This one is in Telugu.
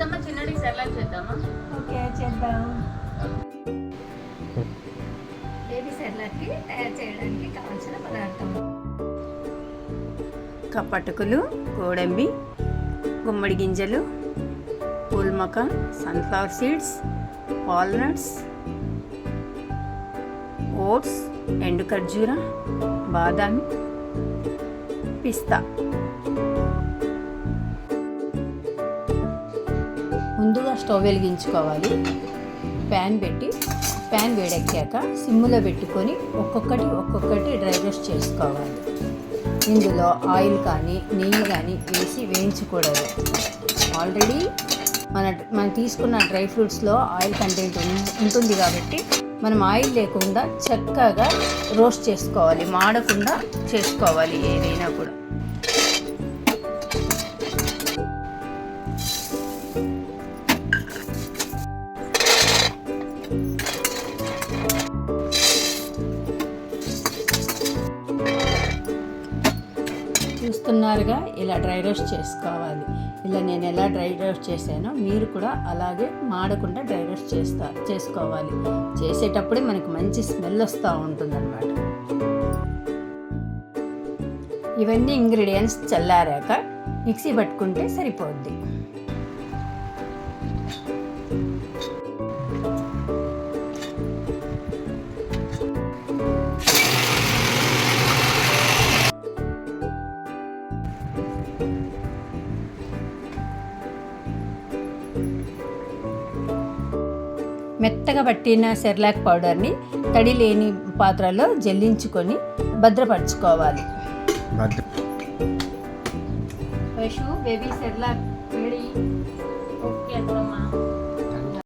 చిన్నడికి సెర్లాక్ చేద్దామా? ఓకే చేద్దాం. బేబీ సెర్లాక్కి తయారు చేయడానికి కావాల్సిన పదార్థం: కప్పటుకులు, గోడంబి, గుమ్మడి గింజలు, పూల్మక, సన్ఫ్లవర్ సీడ్స్, వాల్నట్స్, ఓట్స్, ఎండు ఖర్జూర, బాదామి, పిస్తా. ముందుగా స్టవ్ వెలిగించుకోవాలి. ప్యాన్ పెట్టి ప్యాన్ వేడెక్కాక సిమ్ములో పెట్టుకొని ఒక్కొక్కటి డ్రై రోస్ట్ చేసుకోవాలి. ఇందులో ఆయిల్ కానీ నెయ్యి కానీ వేసి వేయించకూడదు. ఆల్రెడీ మనం తీసుకున్న డ్రై ఫ్రూట్స్లో ఆయిల్ కంటెంట్ ఉంటుంది కాబట్టి మనం ఆయిల్ లేకుండా చక్కగా రోస్ట్ చేసుకోవాలి, మాడకుండా చేసుకోవాలి ఏదైనా కూడా. చూస్తున్నారుగా, ఇలా డ్రై రోస్ట్ చేసుకోవాలి. ఇలా నేను ఎలా డ్రై రోస్ట్ చేశానో మీరు కూడా అలాగే మాడకుండా డ్రై రోస్ట్ చేసుకోవాలి. చేసేటప్పుడే మనకు మంచి స్మెల్ వస్తూ ఉంటుందన్నమాట. ఇవన్నీ ఇంగ్రీడియంట్స్ చల్లారాక మిక్సీ పట్టుకుంటే సరిపోద్ది. మెత్తగా పట్టిన సెర్లాక్ పౌడర్ని తడి లేని పాత్రలో జల్లించుకొని భద్రపరచుకోవాలి. Baby Cerelac ready. ఓకే అత్తమ్మ.